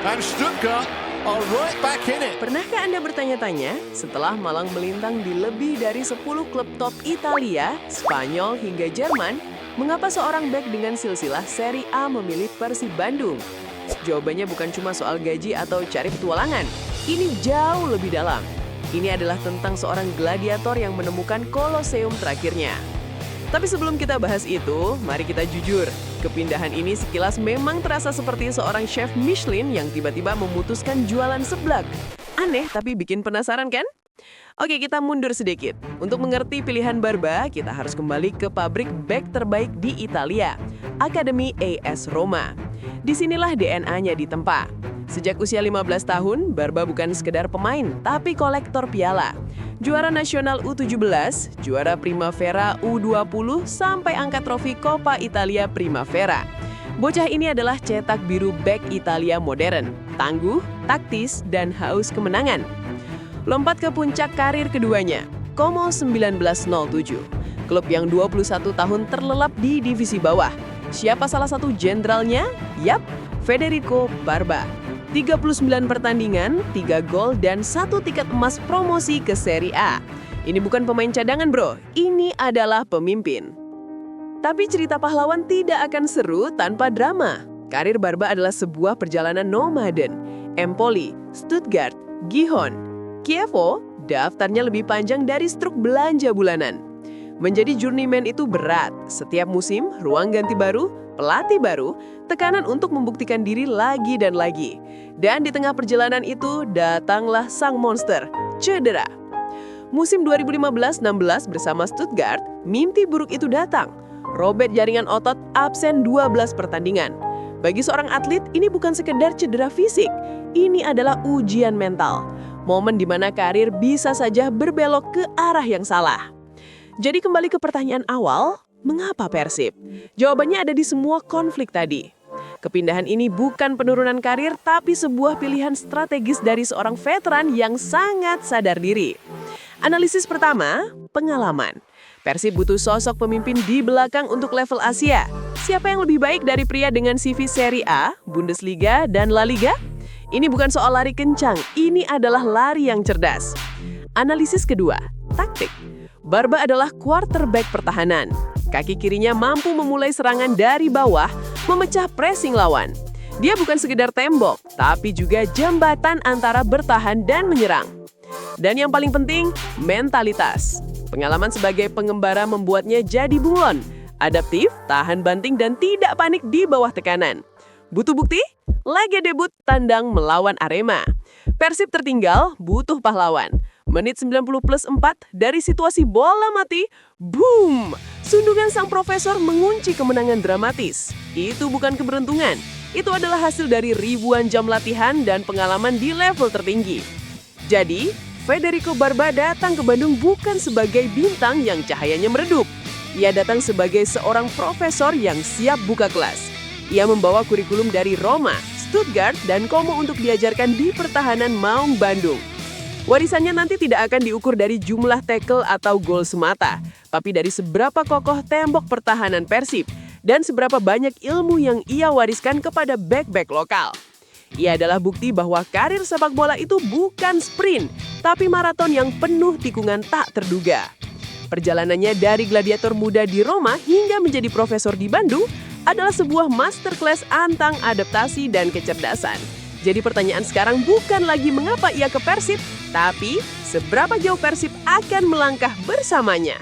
And Stuttgart are right back in it. Pernahkah Anda bertanya-tanya, setelah malang melintang di lebih dari 10 klub top Italia, Spanyol hingga Jerman, mengapa seorang bek dengan silsilah Serie A memilih Persib Bandung? Jawabannya bukan cuma soal gaji atau cari petualangan. Ini jauh lebih dalam. Ini adalah tentang seorang gladiator yang menemukan Koloseum terakhirnya. Tapi sebelum kita bahas itu, mari kita jujur. Kepindahan ini sekilas memang terasa seperti seorang chef Michelin yang tiba-tiba memutuskan jualan seblak. Aneh tapi bikin penasaran kan? Oke, kita mundur sedikit. Untuk mengerti pilihan Barba, kita harus kembali ke pabrik bek terbaik di Italia, Akademi AS Roma. Disinilah DNA-nya ditempa. Sejak usia 15 tahun, Barba bukan sekedar pemain, tapi kolektor piala. Juara nasional U17, juara Primavera U20, sampai angkat trofi Coppa Italia Primavera. Bocah ini adalah cetak biru bek Italia modern, tangguh, taktis, dan haus kemenangan. Lompat ke puncak karir keduanya, Como 1907, klub yang 21 tahun terlelap di divisi bawah. Siapa salah satu jenderalnya? Yap, Federico Barba. 39 pertandingan, 3 gol, dan 1 tiket emas promosi ke Serie A. Ini bukan pemain cadangan bro, ini adalah pemimpin. Tapi cerita pahlawan tidak akan seru tanpa drama. Karir Barba adalah sebuah perjalanan nomaden. Empoli, Stuttgart, Gijón, Chievo, daftarnya lebih panjang dari struk belanja bulanan. Menjadi journeyman itu berat. Setiap musim, ruang ganti baru, pelatih baru, tekanan untuk membuktikan diri lagi dan lagi. Dan di tengah perjalanan itu, datanglah sang monster, cedera. Musim 2015-16 bersama Stuttgart, mimpi buruk itu datang. Robek jaringan otot, absen 12 pertandingan. Bagi seorang atlet, ini bukan sekedar cedera fisik. Ini adalah ujian mental. Momen di mana karir bisa saja berbelok ke arah yang salah. Jadi kembali ke pertanyaan awal, mengapa Persib? Jawabannya ada di semua konflik tadi. Kepindahan ini bukan penurunan karir, tapi sebuah pilihan strategis dari seorang veteran yang sangat sadar diri. Analisis pertama, pengalaman. Persib butuh sosok pemimpin di belakang untuk level Asia. Siapa yang lebih baik dari pria dengan CV Serie A, Bundesliga, dan La Liga? Ini bukan soal lari kencang, ini adalah lari yang cerdas. Analisis kedua, taktik. Barba adalah quarterback pertahanan. Kaki kirinya mampu memulai serangan dari bawah, memecah pressing lawan. Dia bukan sekedar tembok, tapi juga jembatan antara bertahan dan menyerang. Dan yang paling penting, mentalitas. Pengalaman sebagai pengembara membuatnya jadi bunglon, adaptif, tahan banting, dan tidak panik di bawah tekanan. Butuh bukti? Laga debut tandang melawan Arema. Persib tertinggal, butuh pahlawan. Menit 90+4 dari situasi bola mati, boom! Sundungan sang profesor mengunci kemenangan dramatis. Itu bukan keberuntungan, itu adalah hasil dari ribuan jam latihan dan pengalaman di level tertinggi. Jadi, Federico Barba datang ke Bandung bukan sebagai bintang yang cahayanya meredup. Ia datang sebagai seorang profesor yang siap buka kelas. Ia membawa kurikulum dari Roma, Stuttgart, dan Como untuk diajarkan di pertahanan Maung Bandung. Warisannya nanti tidak akan diukur dari jumlah tackle atau gol semata, tapi dari seberapa kokoh tembok pertahanan Persib dan seberapa banyak ilmu yang ia wariskan kepada bek-bek lokal. Ia adalah bukti bahwa karir sepak bola itu bukan sprint, tapi maraton yang penuh tikungan tak terduga. Perjalanannya dari gladiator muda di Roma hingga menjadi profesor di Bandung adalah sebuah masterclass antang adaptasi dan kecerdasan. Jadi pertanyaan sekarang bukan lagi mengapa ia ke Persib, tapi seberapa jauh Persib akan melangkah bersamanya.